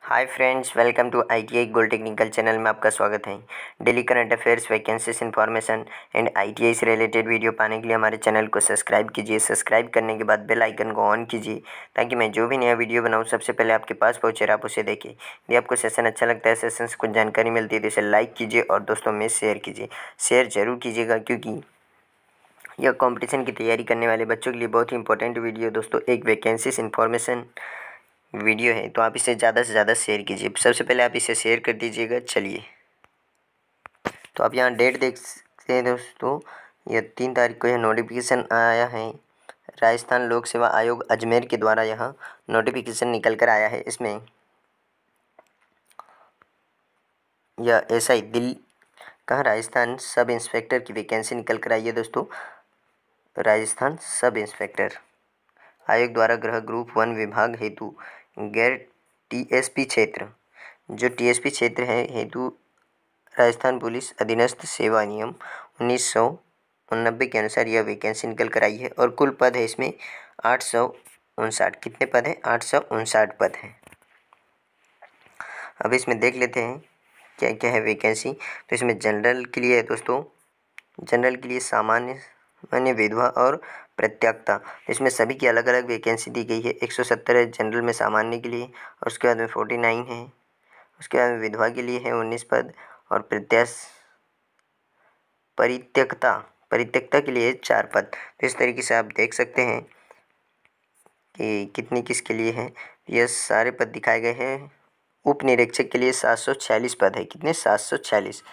Hi friends, welcome to ITI gold technical channel में आपका स्वागत है। Daily current affairs, vacancies information and ITI से रिलेटेड वीडियो पाने के लिए हमारे चैनल को सब्सक्राइब कीजिए। सब्सक्राइब करने के बाद बेल आइकन को ऑन कीजिए ताकि मैं जो भी नया वीडियो बनाऊं सबसे पहले आपके पास पहुंचे और आप उसे देखें। यदि आपको सेशन अच्छा लगता है, सेशन से कुछ जानकारी मिलती है तो इसे लाइक कीजिए और दोस्तों में शेयर कीजिए। शेयर ज़रूर कीजिएगा क्योंकि यह कंपटीशन की तैयारी करने वाले बच्चों के लिए बहुत ही इंपॉर्टेंट वीडियो दोस्तों एक वैकेंसीज इन्फॉर्मेशन वीडियो है, तो आप इसे ज़्यादा से ज़्यादा शेयर कीजिए। सबसे पहले आप इसे शेयर कर दीजिएगा। चलिए, तो आप यहाँ डेट देख सकते हैं दोस्तों, यह 3 तारीख को यह नोटिफिकेशन आया है। राजस्थान लोक सेवा आयोग अजमेर के द्वारा यह नोटिफिकेशन निकल कर आया है। इसमें यह एसआई दिल्ली कहाँ राजस्थान सब इंस्पेक्टर की वैकेंसी निकल कर आई है दोस्तों। राजस्थान सब इंस्पेक्टर आयोग द्वारा गृह ग्रुप 1 विभाग हेतु गैर टीएसपी क्षेत्र, जो टीएसपी क्षेत्र है हेतु राजस्थान पुलिस अधीनस्थ सेवा नियम 1989 के अनुसार यह वैकेंसी निकल कर आई है और कुल पद है इसमें 859। कितने पद हैं? 859 पद हैं। अब इसमें देख लेते हैं क्या क्या है वैकेंसी। तो इसमें जनरल के लिए है दोस्तों, जनरल के लिए सामान्य विधवा और प्रत्यक्ता, इसमें सभी की अलग अलग वैकेंसी दी गई है। 170 है जनरल में सामान्य के लिए, और उसके बाद में 49 है। उसके बाद में विधवा के लिए है 19 पद और परित्यक्ता के लिए 4 पद। तो इस तरीके से आप देख सकते हैं कि कितनी किसके लिए है। यह सारे पद दिखाए गए हैं। उप निरीक्षक के लिए 746 पद है। कितने? 746,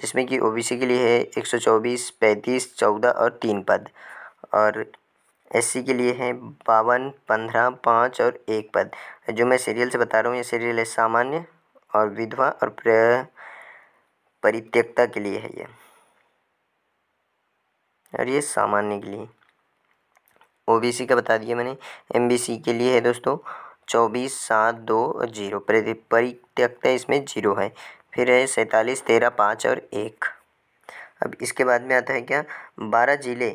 जिसमें कि ओबीसी के लिए है 124, 35, 14 और 3 पद, और एससी के लिए है 52, 15, 5 और 1 पद। जो मैं सीरियल से बता रहा हूँ, ये सीरियल है सामान्य और विधवा और परित्यक्ता के लिए है ये, और ये सामान्य के लिए। ओबीसी का बता दिया मैंने। एमबीसी के लिए है दोस्तों 24, 7, 2 और 0। परित्यक्ता इसमें 0 है। फिर है 47, 13, 5 और 1। अब इसके बाद में आता है क्या? 12 जिले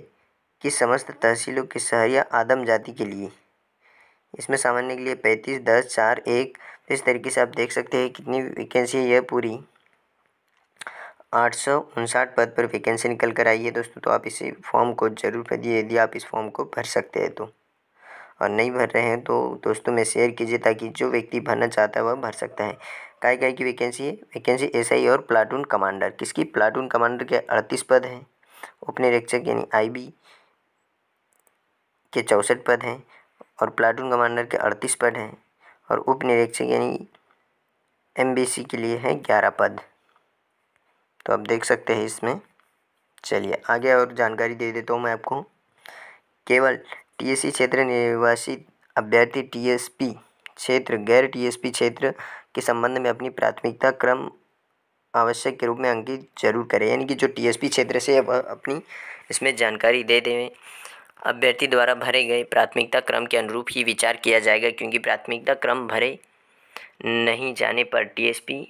की समस्त तहसीलों की शहरिया आदम जाति के लिए, इसमें सामान्य के लिए 35, 10, 4, 1। इस तरीके से आप देख सकते हैं कितनी वैकेंसी है। यह पूरी 859 पद पर वैकेंसी निकल कर आई है दोस्तों। तो आप इसे फॉर्म को जरूर भरिए यदि आप इस फॉर्म को भर सकते हैं तो, और नहीं भर रहे हैं तो दोस्तों में शेयर कीजिए ताकि जो व्यक्ति भरना चाहता है वह भर सकता है। काय की वैकेंसी है? वैकेंसी एसआई और प्लाटून कमांडर। किसकी? प्लाटून कमांडर के 38 पद हैं। उपनिरीक्षक यानी आईबी के 64 पद हैं, और प्लाटून कमांडर के 38 पद हैं, और उप निरीक्षक यानी एमबीसी के लिए है 11 पद। तो आप देख सकते हैं इसमें। चलिए आगे और जानकारी दे देता हूँ मैं आपको। केवल टीएससी क्षेत्र निवासी अभ्यर्थी टीएसपी क्षेत्र, गैर टीएसपी क्षेत्र के संबंध में अपनी प्राथमिकता क्रम आवश्यक के रूप में अंकित जरूर करें। यानी कि जो टीएसपी क्षेत्र से वह अपनी इसमें जानकारी दे दें। अभ्यर्थी द्वारा भरे गए प्राथमिकता क्रम के अनुरूप ही विचार किया जाएगा, क्योंकि प्राथमिकता क्रम भरे नहीं जाने पर टीएसपी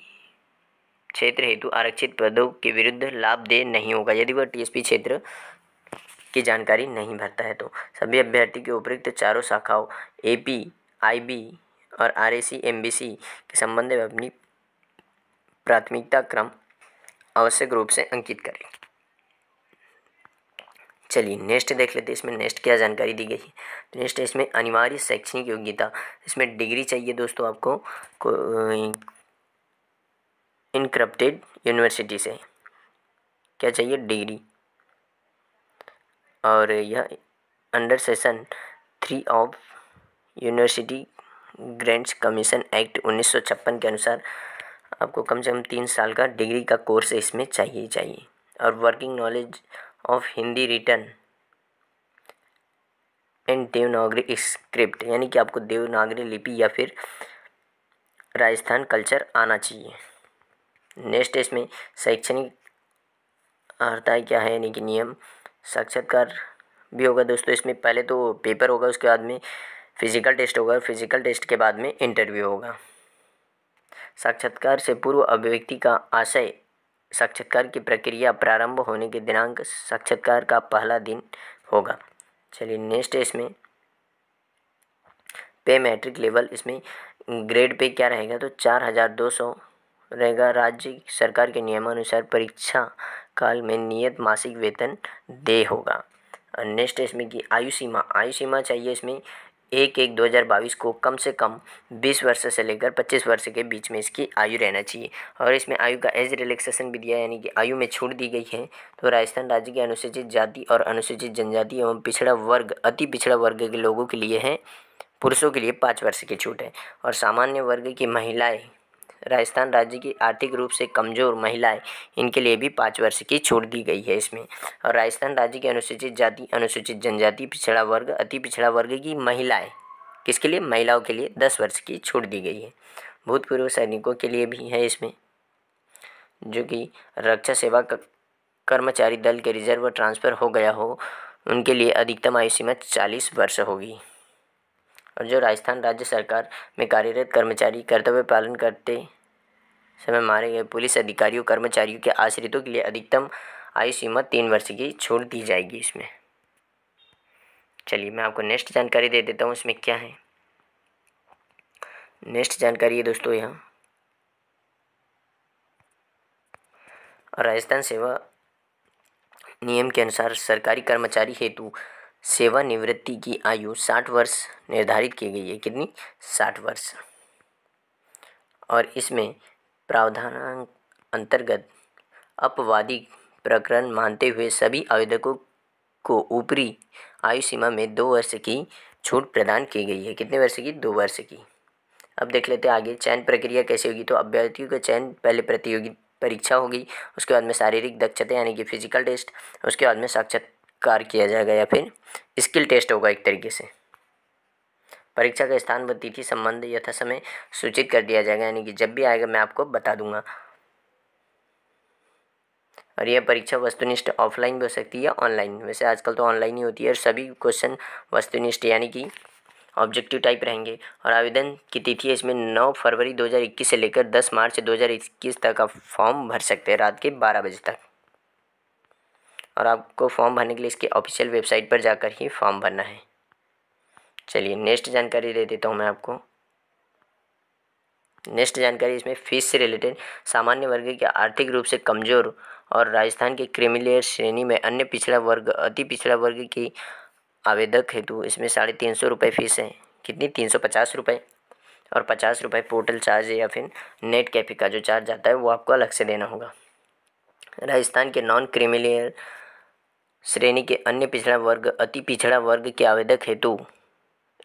क्षेत्र हेतु आरक्षित पदों के विरुद्ध लाभ दे नहीं होगा। यदि वह टीएसपी क्षेत्र की जानकारी नहीं भरता है तो सभी अभ्यर्थी के उपयुक्त चारों शाखाओं एपी, आईबी और आरएसी, एमबीसी के संबंध में अपनी प्राथमिकता क्रम आवश्यक रूप से अंकित करें। चलिए नेक्स्ट देख लेते हैं। इसमें नेक्स्ट क्या जानकारी दी गई है। तो नेक्स्ट है इसमें अनिवार्य शैक्षणिक योग्यता। इसमें डिग्री चाहिए दोस्तों आपको इनकरप्टेड यूनिवर्सिटी से। क्या चाहिए? डिग्री। और यह under section 3 of university grants commission act 1956 के अनुसार आपको कम से कम 3 साल का डिग्री का कोर्स इसमें चाहिए। और working knowledge of Hindi return and Devanagari script, यानी कि आपको देवनागरी लिपि या फिर राजस्थान कल्चर आना चाहिए। नेक्स्ट इसमें शैक्षणिक अर्हता क्या है, यानी कि नियम। साक्षात्कार भी होगा दोस्तों। इसमें पहले तो पेपर होगा, उसके बाद में फिजिकल टेस्ट होगा, फिजिकल टेस्ट के बाद में इंटरव्यू होगा। साक्षात्कार से पूर्व अभिव्यक्ति का आशय, साक्षात्कार की प्रक्रिया प्रारंभ होने के दिनांक, साक्षात्कार का पहला दिन होगा। चलिए नेक्स्ट है इसमें पे मैट्रिक लेवल। इसमें ग्रेड पे क्या रहेगा तो 4200 रहेगा। राज्य सरकार के नियमानुसार परीक्षा काल में नियत मासिक वेतन देय होगा। नेक्स्ट है इसमें कि आयु सीमा चाहिए इसमें 1/1/2022 को कम से कम 20 वर्ष से लेकर 25 वर्ष के बीच में इसकी आयु रहना चाहिए। और इसमें आयु का एज रिलैक्सेशन भी दिया है, यानी कि आयु में छूट दी गई है। तो राजस्थान राज्य के अनुसूचित जाति और अनुसूचित जनजाति एवं पिछड़ा वर्ग, अति पिछड़ा वर्ग के लोगों के लिए है, पुरुषों के लिए 5 वर्ष की छूट है। और सामान्य वर्ग की महिलाएं, राजस्थान राज्य की आर्थिक रूप से कमज़ोर महिलाएं, इनके लिए भी 5 वर्ष की छूट दी गई है इसमें। और राजस्थान राज्य के अनुसूचित जाति, अनुसूचित जनजाति, पिछड़ा वर्ग, अति पिछड़ा वर्ग की महिलाएं, किसके लिए, महिलाओं के लिए 10 वर्ष की छूट दी गई है। भूतपूर्व सैनिकों के लिए भी है इसमें, जो कि रक्षा सेवा कर्मचारी दल के रिजर्व ट्रांसफ़र हो गया हो, उनके लिए अधिकतम आयु सीमा 40 वर्ष होगी। और जो राजस्थान राज्य सरकार में कार्यरत कर्मचारी कर्तव्य पालन करते समय मारे गए पुलिस अधिकारियों कर्मचारियों के आश्रितों के लिए अधिकतम आयु सीमा 3 वर्ष की छूट दी जाएगी इसमें। चलिए मैं आपको नेक्स्ट जानकारी दे देता हूँ इसमें क्या है। नेक्स्ट जानकारी है दोस्तों यहाँ राजस्थान सेवा नियम के अनुसार सरकारी कर्मचारी हेतु सेवानिवृत्ति की आयु 60 वर्ष निर्धारित की गई है। कितनी, 60 वर्ष। और इसमें प्रावधान अंतर्गत अपवादी प्रकरण मानते हुए सभी आवेदकों को ऊपरी आयु सीमा में 2 वर्ष की छूट प्रदान की गई है। कितने वर्ष की, 2 वर्ष की। अब देख लेते हैं आगे चयन प्रक्रिया कैसे होगी। तो अभ्यर्थियों का चयन पहले प्रतियोगी परीक्षा होगी, उसके बाद में शारीरिक दक्षता यानी कि फिजिकल टेस्ट, उसके बाद में साक्षात्कार किया जाएगा या फिर स्किल टेस्ट होगा एक तरीके से। परीक्षा का स्थान व तिथि संबंध यथा समय सूचित कर दिया जाएगा, यानी कि जब भी आएगा मैं आपको बता दूंगा। और यह परीक्षा वस्तुनिष्ठ ऑफलाइन भी हो सकती है या ऑनलाइन, वैसे आजकल तो ऑनलाइन ही होती है। और सभी क्वेश्चन वस्तुनिष्ठ यानी कि ऑब्जेक्टिव टाइप रहेंगे। और आवेदन की तिथि है इसमें 9 फरवरी 2021 से लेकर 10 मार्च 2021 तक आप फॉर्म भर सकते हैं, रात के 12 बजे तक। और आपको फॉर्म भरने के लिए इसकी ऑफिशियल वेबसाइट पर जाकर ही फॉर्म भरना है। चलिए नेक्स्ट जानकारी दे देता हूँ मैं आपको। नेक्स्ट जानकारी इसमें फीस से रिलेटेड सामान्य वर्ग के आर्थिक रूप से कमज़ोर और राजस्थान के क्रीमी श्रेणी में अन्य पिछड़ा वर्ग, अति पिछड़ा वर्ग की आवेदक हेतु इसमें 350 रुपये फीस है। कितनी, 350 रुपये। और 50 रुपये पोर्टल चार्ज या फिर नेट कैफे का जो चार्ज आता है वो आपको अलग से देना होगा। राजस्थान के नॉन क्रीमिलियर श्रेणी के अन्य पिछड़ा वर्ग, अति पिछड़ा वर्ग के आवेदक हेतु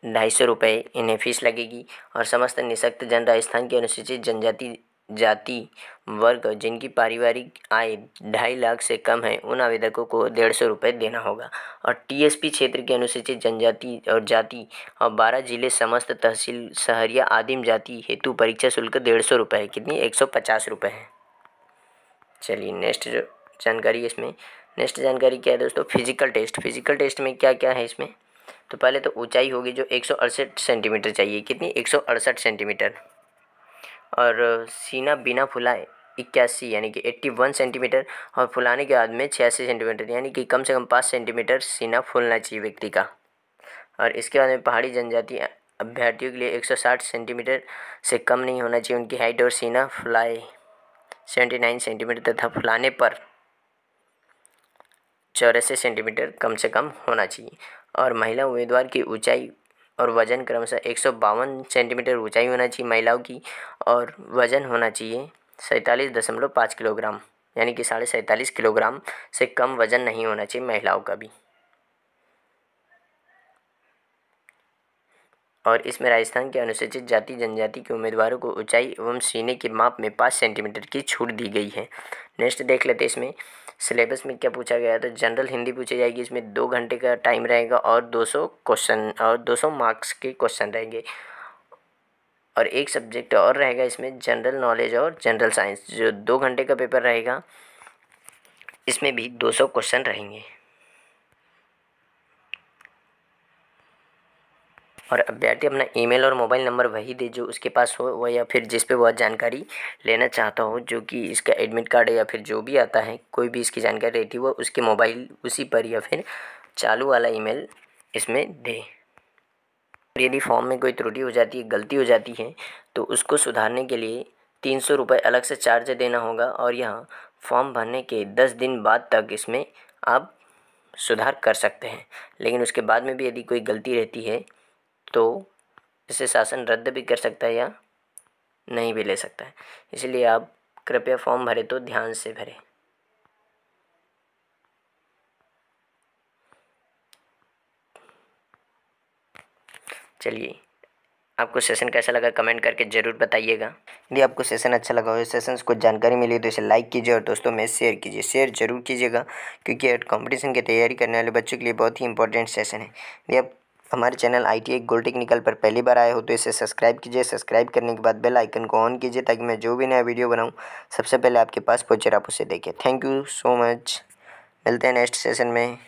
250 रुपये इन्हें फीस लगेगी। और समस्त निःशक्त जन राजस्थान की अनुसूचित जनजाति जाति वर्ग जिनकी पारिवारिक आय 2.5 लाख से कम है, उन आवेदकों को 150 रुपये देना होगा। और टीएसपी क्षेत्र के अनुसूचित जनजाति और जाति और 12 जिले समस्त तहसील शहरिया आदिम जाति हेतु परीक्षा शुल्क 150 रुपये है। कितनी, 150 रुपये है। चलिए नेक्स्ट जो जानकारी है इसमें, नेक्स्ट जानकारी क्या है दोस्तों, फिजिकल टेस्ट। फिजिकल टेस्ट में क्या क्या है इसमें, तो पहले तो ऊंचाई होगी जो 168 सेंटीमीटर चाहिए। कितनी, 168 सेंटीमीटर। और सीना बिना फुलाए 81 यानी कि 81 सेंटीमीटर। और फुलाने के बाद में 86 सेंटीमीटर, यानी कि कम से कम 5 सेंटीमीटर सीना फूलना चाहिए व्यक्ति का। और इसके बाद में पहाड़ी जनजाति अभ्यर्थियों के लिए 160 सेंटीमीटर से कम नहीं होना चाहिए उनकी हाइट। और सीना फुलाए 79 सेंटीमीटर तथा फुलाने पर 84 सेंटीमीटर कम से कम होना चाहिए। और महिला उम्मीदवार की ऊंचाई और वजन क्रमशः 152 सेंटीमीटर ऊंचाई होना चाहिए महिलाओं की, और वजन होना चाहिए 47.5 किलोग्राम, यानी कि 47.5 किलोग्राम से कम वजन नहीं होना चाहिए महिलाओं का भी। और इसमें राजस्थान के अनुसूचित जाति जनजाति के उम्मीदवारों को ऊंचाई एवं सीने के माप में 5 सेंटीमीटर की छूट दी गई है। नेक्स्ट देख लेते हैं इसमें सिलेबस में क्या पूछा गया है। तो जनरल हिंदी पूछी जाएगी, इसमें 2 घंटे का टाइम रहेगा और 200 क्वेश्चन और 200 मार्क्स के क्वेश्चन रहेंगे। और एक सब्जेक्ट और रहेगा इसमें जनरल नॉलेज और जनरल साइंस, जो 2 घंटे का पेपर रहेगा, इसमें भी 200 क्वेश्चन रहेंगे। और अभ्यर्थी अपना ईमेल और मोबाइल नंबर वही दे जो उसके पास हो वह, या फिर जिस पे वह जानकारी लेना चाहता हो, जो कि इसका एडमिट कार्ड है या फिर जो भी आता है, कोई भी इसकी जानकारी रहती है वो उसके मोबाइल उसी पर या फिर चालू वाला ईमेल इसमें दे। यदि फॉर्म में कोई त्रुटि हो जाती है, गलती हो जाती है, तो उसको सुधारने के लिए 300 रुपये अलग से चार्ज देना होगा और यह फॉर्म भरने के 10 दिन बाद तक इसमें आप सुधार कर सकते हैं। लेकिन उसके बाद में भी यदि कोई गलती रहती है तो इसे शासन रद्द भी कर सकता है या नहीं भी ले सकता है। इसलिए आप कृपया फॉर्म भरें तो ध्यान से भरें। चलिए, आपको सेशन कैसा लगा कमेंट करके ज़रूर बताइएगा। यदि आपको सेशन अच्छा लगा हो, सेशन से कुछ जानकारी मिली तो इसे लाइक कीजिए और दोस्तों में शेयर कीजिए। शेयर जरूर कीजिएगा क्योंकि कंपटीशन की तैयारी करने वाले बच्चों के लिए बहुत ही इंपॉर्टेंट सेशन है। यदि आप हमारे चैनल ITI गोल्ड टेक्निकल पर पहली बार आए हो तो इसे सब्सक्राइब कीजिए। सब्सक्राइब करने के बाद बेल आइकन को ऑन कीजिए ताकि मैं जो भी नया वीडियो बनाऊँ सबसे पहले आपके पास पहुँचे, आप उसे देखें। Thank you so much. मिलते हैं नेक्स्ट सेशन में।